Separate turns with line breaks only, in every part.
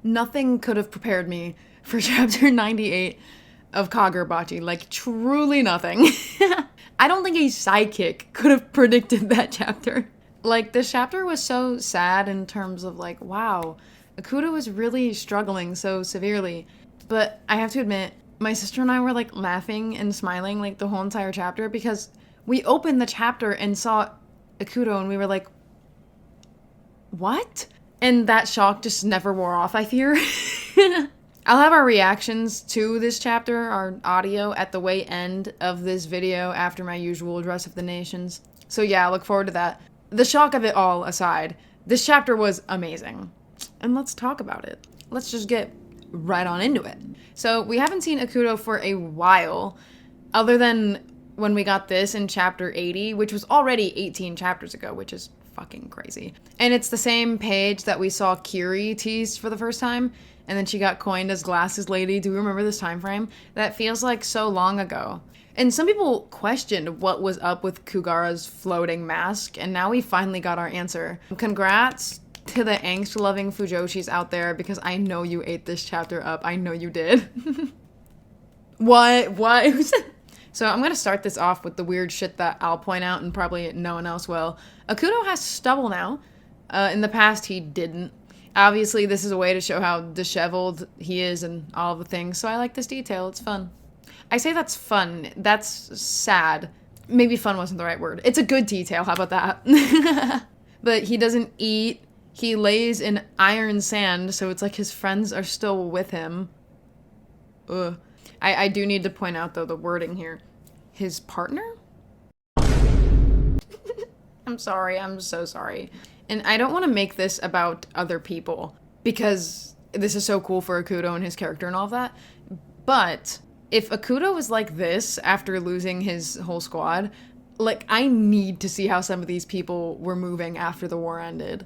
Nothing could have prepared me for chapter 98 of Kagurabachi. Like, truly nothing. I don't think a sidekick could have predicted that chapter. Like, this chapter was so sad in terms of, like, wow, Ikuto was really struggling so severely. But I have to admit, my sister and I were, like, laughing and smiling, like, the whole entire chapter because we opened the chapter and saw Ikuto and we were like, what? And that shock just never wore off, I fear. I'll have our reactions to this chapter, our audio, at the way end of this video after my usual Address of the Nations. So yeah, I look forward to that. The shock of it all aside, this chapter was amazing. And let's talk about it. Let's just get right on into it. So we haven't seen Ikuto for a while, other than when we got this in chapter 80, which was already 18 chapters ago, which is fucking crazy. And it's the same page that we saw Kiri teased for the first time, and then she got coined as Glasses Lady. Do we remember this time frame? That feels like so long ago. And some people questioned what was up with Kugara's floating mask, and now we finally got our answer. Congrats to the angst-loving Fujoshis out there, because I know you ate this chapter up. I know you did. What? So I'm going to start this off with the weird shit that I'll point out and probably no one else will. Ikuto has stubble now. In the past, he didn't. Obviously, this is a way to show how disheveled he is and all the things, so I like this detail. It's fun. I say that's fun. That's sad. Maybe fun wasn't the right word. It's a good detail. How about that? But he doesn't eat. He lays in iron sand, so it's like his friends are still with him. Ugh. I do need to point out, though, the wording here. His partner? I'm sorry. I'm so sorry. And I don't want to make this about other people, because this is so cool for Ikuto and his character and all of that. But if Ikuto was like this after losing his whole squad, like, I need to see how some of these people were moving after the war ended.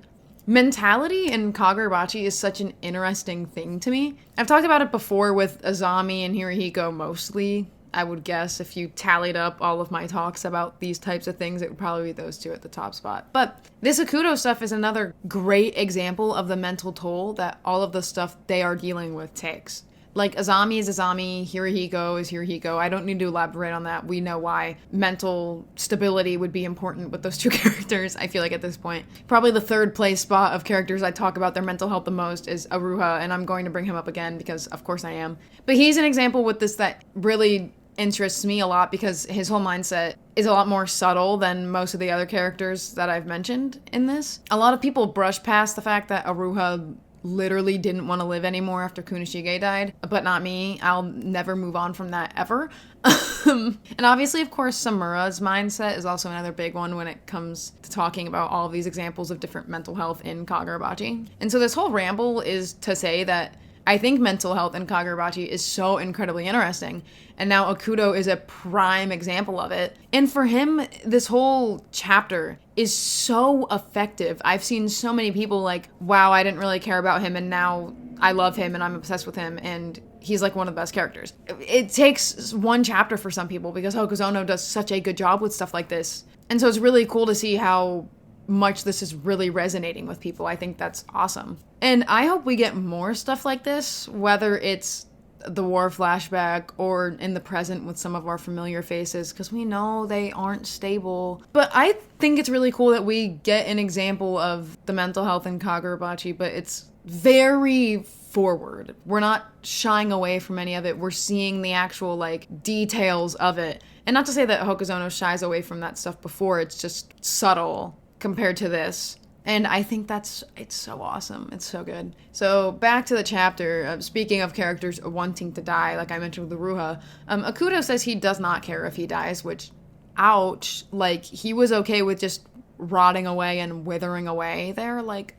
Mentality in Kagurabachi is such an interesting thing to me. I've talked about it before with Azami and Hirohiko mostly. I would guess if you tallied up all of my talks about these types of things, it would probably be those two at the top spot. But this Ikuto stuff is another great example of the mental toll that all of the stuff they are dealing with takes. Like, Azami is Azami, Hirohiko is Hirohiko. I don't need to elaborate on that. We know why mental stability would be important with those two characters, I feel like, at this point. Probably the third place spot of characters I talk about their mental health the most is Aruha, and I'm going to bring him up again because, of course, I am. But he's an example with this that really interests me a lot because his whole mindset is a lot more subtle than most of the other characters that I've mentioned in this. A lot of people brush past the fact that Aruha literally didn't want to live anymore after Kunishige died, but not me. I'll never move on from that ever. And obviously, of course, Samura's mindset is also another big one when it comes to talking about all of these examples of different mental health in Kagurabachi. And so this whole ramble is to say that I think mental health in Kagurabachi is so incredibly interesting. And now Ikuto is a prime example of it. And for him, this whole chapter is so effective. I've seen so many people like, wow, I didn't really care about him, and now I love him and I'm obsessed with him, and he's like one of the best characters. It takes one chapter for some people because Hokuzono does such a good job with stuff like this. And so it's really cool to see how much this is really resonating with people. I think that's awesome. And I hope we get more stuff like this, whether it's the war flashback or in the present with some of our familiar faces, because we know they aren't stable. But I think it's really cool that we get an example of the mental health in Kagurabachi, but it's very forward. We're not shying away from any of it. We're seeing the actual, like, details of it. And not to say that Hokuzono shies away from that stuff before, it's just subtle compared to this. And I think it's so awesome. It's so good. So back to the chapter. Speaking of characters wanting to die, like I mentioned with the Ruha, Ikuto says he does not care if he dies, which, ouch. Like, he was okay with just rotting away and withering away there. Like,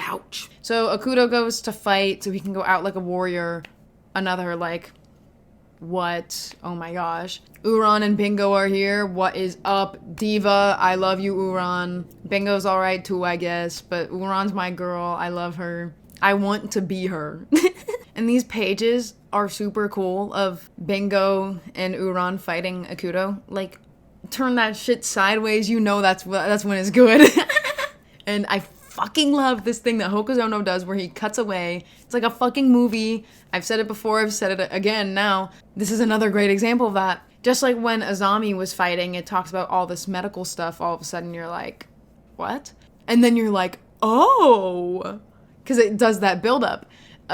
ouch. So Ikuto goes to fight so he can go out like a warrior. Another, like, what? Oh my gosh. Uran and Bingo are here. What is up, Diva? I love you, Uran. Bingo's alright too, I guess, but Uran's my girl. I love her. I want to be her. And these pages are super cool of Bingo and Uran fighting Ikuto. Like, turn that shit sideways, you know that's when it's good. And I fucking love this thing that Hokuzono does where he cuts away. It's like a fucking movie. I've said it before, I've said it again now. This is another great example of that. Just like when Azami was fighting, it talks about all this medical stuff. All of a sudden you're like, what? And then you're like, oh, because it does that buildup.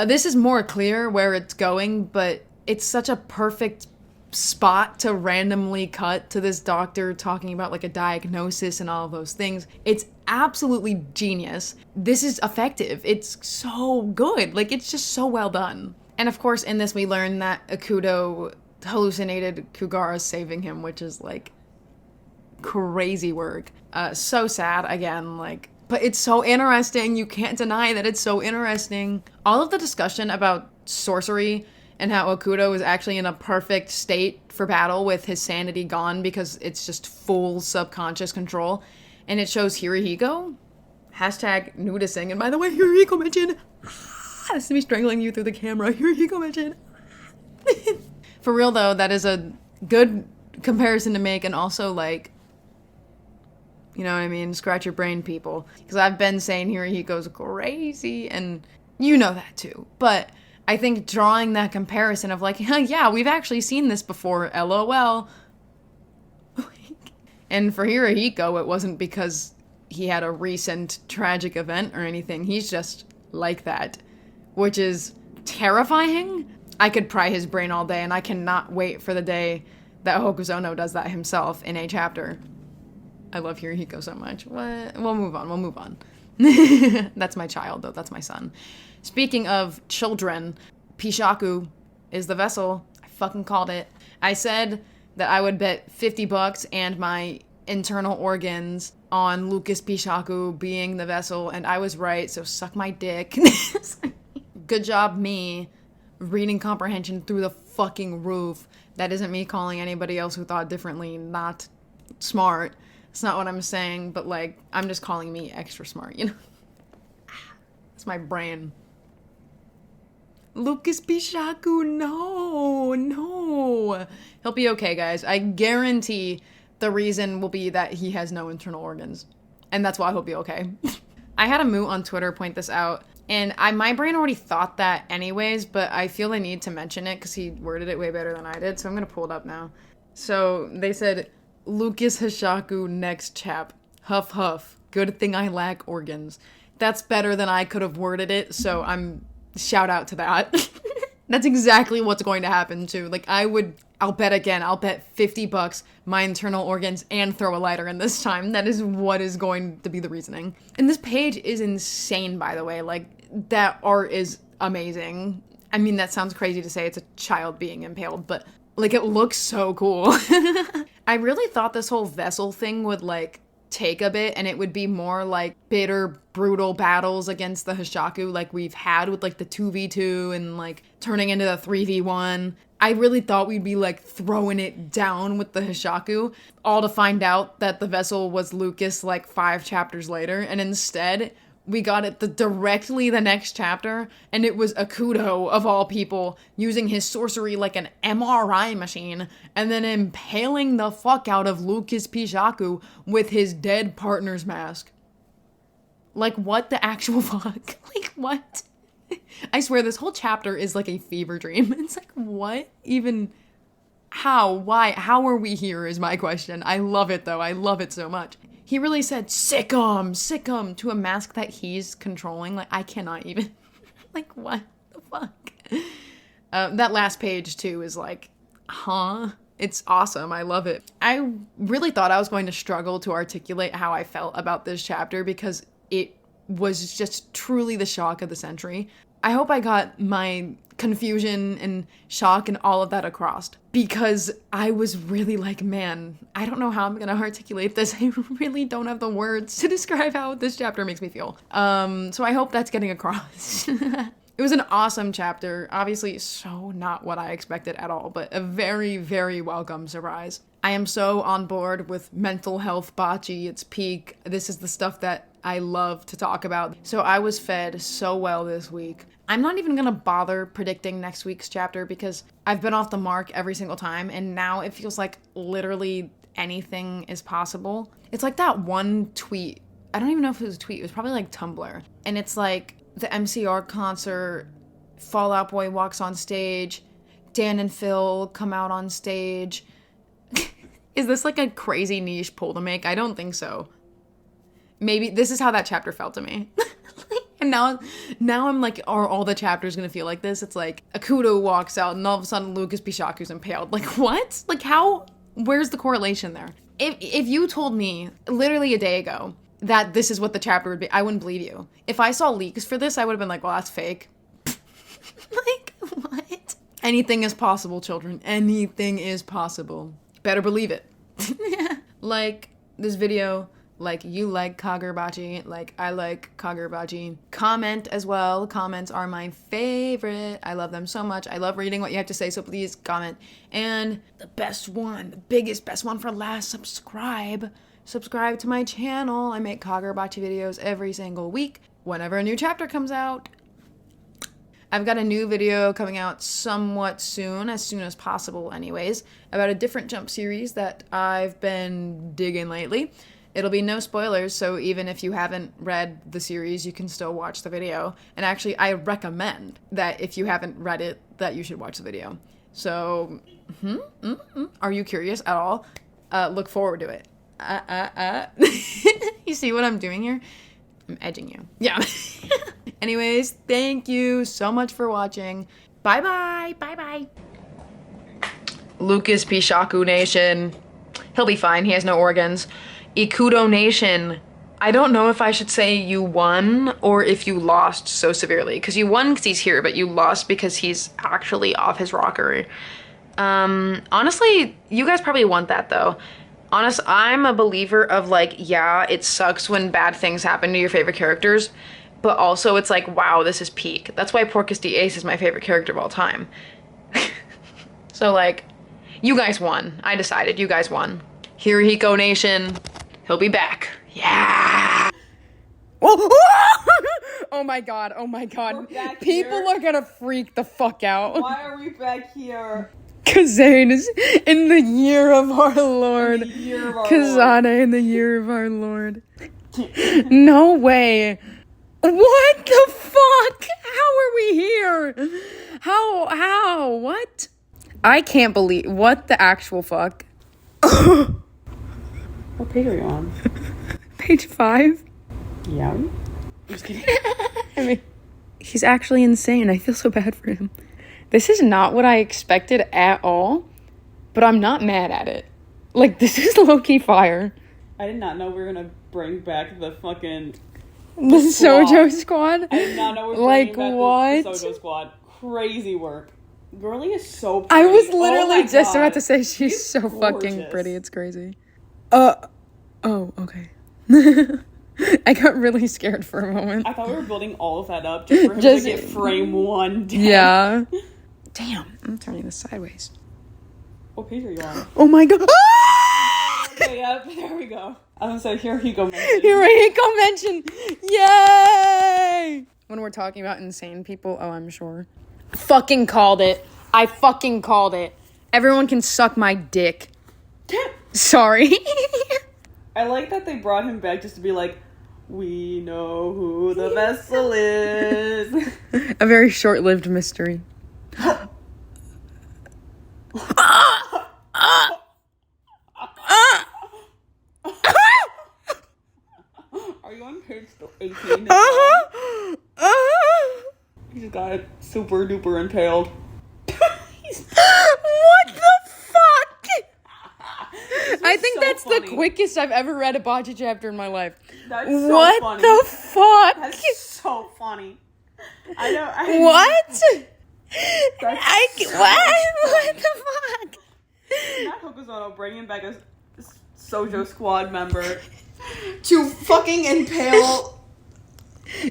This is more clear where it's going, but it's such a perfect spot to randomly cut to this doctor talking about like a diagnosis and all of those things. It's absolutely genius. This is effective. It's so good. Like, it's just so well done. And of course, in this we learn that Ikuto hallucinated Kugara saving him, which is like crazy work. So sad again, like, but it's so interesting. You can't deny that it's so interesting. All of the discussion about sorcery and how Ikuto is actually in a perfect state for battle with his sanity gone because it's just full subconscious control. And it shows Hirohiko. Hashtag nudising. And by the way, Hirohiko mentioned, has to be strangling you through the camera. Hirohiko mentioned. For real though, that is a good comparison to make, and also like, you know what I mean? Scratch your brain, people. Because I've been saying Hirohiko's crazy, and you know that too. But I think drawing that comparison of like, yeah, we've actually seen this before, LOL. And for Hirohiko, it wasn't because he had a recent tragic event or anything. He's just like that, which is terrifying. I could pry his brain all day, and I cannot wait for the day that Hokuzono does that himself in a chapter. I love Hirohiko so much. What? We'll move on. That's my child, though. That's my son. Speaking of children, Pishaku is the vessel. I fucking called it. I said that I would bet $50 and my internal organs on Lucas Pishaku being the vessel, and I was right, so suck my dick. Good job, me. Reading comprehension through the fucking roof. That isn't me calling anybody else who thought differently not smart. It's not what I'm saying, but like, I'm just calling me extra smart, you know? It's my brain. Lucas Pishaku, no. He'll be okay, guys. I guarantee the reason will be that he has no internal organs. And that's why he'll be okay. I had a moo on Twitter point this out, and my brain already thought that anyways, but I feel the need to mention it because he worded it way better than I did, so I'm going to pull it up now. So they said, Lucas Hishaku next chap. Huff huff. Good thing I lack organs. That's better than I could have worded it, so I'm shout out to that. That's exactly what's going to happen too. Like, I'll bet again. I'll bet $50 my internal organs and throw a lighter in this time. That is what is going to be the reasoning. And this page is insane, by the way. Like, that art is amazing. I mean, that sounds crazy to say it's a child being impaled, but like, it looks so cool. I really thought this whole vessel thing would like take a bit, and it would be more like bitter, brutal battles against the Hishaku like we've had with like the 2v2 and like turning into the 3v1. I really thought we'd be like throwing it down with the Hishaku, all to find out that the vessel was Lucas like 5 chapters later, and instead we got it directly the next chapter, and it was Ikuto, of all people, using his sorcery like an MRI machine, and then impaling the fuck out of Lucas Pishaku with his dead partner's mask. Like, what the actual fuck? Like, what? I swear, this whole chapter is like a fever dream. It's like, what? Even... How? Why? How are we here is my question. I love it, though. I love it so much. He really said, sick 'em, to a mask that he's controlling. Like, I cannot even... like, what the fuck? That last page, too, is like, huh? It's awesome. I love it. I really thought I was going to struggle to articulate how I felt about this chapter because it was just truly the shock of the century. I hope I got my confusion and shock and all of that across, because I was really like, man, I don't know how I'm gonna articulate this. I really don't have the words to describe how this chapter makes me feel. So I hope that's getting across. It was an awesome chapter. Obviously, so not what I expected at all, but a very, very welcome surprise. I am so on board with mental health bocce, its peak. This is the stuff that I love to talk about. So I was fed so well this week. I'm not even gonna bother predicting next week's chapter because I've been off the mark every single time, and now it feels like literally anything is possible. It's like that one tweet I don't even know if it was a tweet. It was probably like Tumblr. And it's like the MCR concert, Fall Out Boy walks on stage, Dan and Phil come out on stage. Is this like a crazy niche pull to make? I don't think so. Maybe this is how that chapter felt to me. And now I'm like, are all the chapters gonna feel like this? It's like Ikuto walks out and all of a sudden Lucas Pishaku's impaled. Like what? Like how? Where's the correlation there? If you told me literally a day ago that this is what the chapter would be, I wouldn't believe you. If I saw leaks for this, I would have been like, well, that's fake. Like what? Anything is possible, children. Anything is possible. Better believe it. Like this video, like you like Kagurabachi, like I like Kagurabachi. Comment as well. Comments are my favorite. I love them so much. I love reading what you have to say, so please comment. And the best one, the biggest, best one for last, subscribe. Subscribe to my channel. I make Kagurabachi videos every single week whenever a new chapter comes out. I've got a new video coming out somewhat soon as possible anyways, about a different Jump series that I've been digging lately. It'll be no spoilers, so even if you haven't read the series, you can still watch the video. And actually, I recommend that if you haven't read it, that you should watch the video. So, are you curious at all? Look forward to it. You see what I'm doing here? I'm edging you. Yeah. Anyways, thank you so much for watching. Bye-bye. Bye-bye. Lucas Pishaku Nation. He'll be fine. He has no organs. Ikuto Nation. I don't know if I should say you won or if you lost so severely. Because you won because he's here, but you lost because he's actually off his rocker. Honestly, you guys probably want that, though. I'm a believer of, like, yeah, it sucks when bad things happen to your favorite characters, but also it's like, wow, this is peak. That's why Porcus D. Ace is my favorite character of all time. So, like, you guys won. I decided. You guys won. Hirohiko Nation. He'll be back. Yeah! Oh my god, oh my god. People are gonna freak the fuck out.
Why are we back here?
Kazane is in the year of our Lord. Kazane in the year of our Lord. No way. What the fuck? How are we here? How? What? I can't believe. What the actual fuck?
What page are you on?
Page 5.
Yeah. Just kidding.
I mean, he's actually insane. I feel so bad for him. This is not what I expected at all, but I'm not mad at it. Like, this is low-key fire.
I did not know we were gonna bring back the fucking...
The Sojo Squad?
I did not know we were bringing back the Sojo Squad. Crazy work. Girlie is so pretty.
I was literally just about to say she's so fucking pretty. It's crazy. Oh, okay. I got really scared for a moment.
I thought we were building all of that up just for him to get frame 1 dead.
Yeah. Damn, I'm turning this sideways.
What page are you on?
Oh my god.
Okay, yep, there we go. I was gonna say, here he go mention.
Hirohiko mention. Yay! When we're talking about insane people, oh, I'm sure. Fucking called it. I fucking called it. Everyone can suck my dick. Sorry.
I like that they brought him back just to be like, we know who the vessel is.
A very short-lived mystery.
Are you on page 18? He just got super duper impaled.
What the fuck? I think
so
that's
funny.
the quickest I've ever read a bocce chapter in my life.
That's so
what
funny.
The fuck?
That's so funny. I know.
What?
That's
what the fuck?
Not Hokuzono bringing back a Sojo Squad member to fucking impale.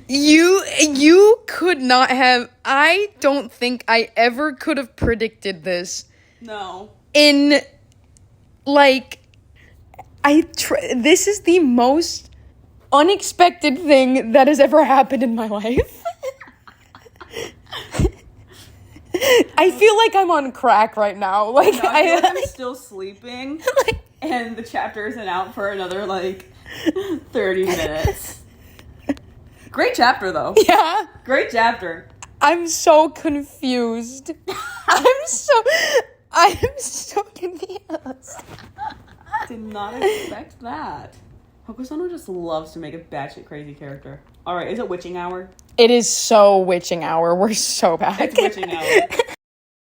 You could not have. I don't think I ever could have predicted this.
No.
This is the most unexpected thing that has ever happened in my life. I feel like I'm on crack right now. Like,
no, I feel like I'm still sleeping, and the chapter isn't out for another, 30 minutes. Great chapter, though.
Yeah.
Great chapter.
I'm so confused. I'm so confused.
Did not expect that. Hokusano just loves to make a batshit crazy character. Alright, is it witching hour?
It is so witching hour. We're so back.
It's witching hour.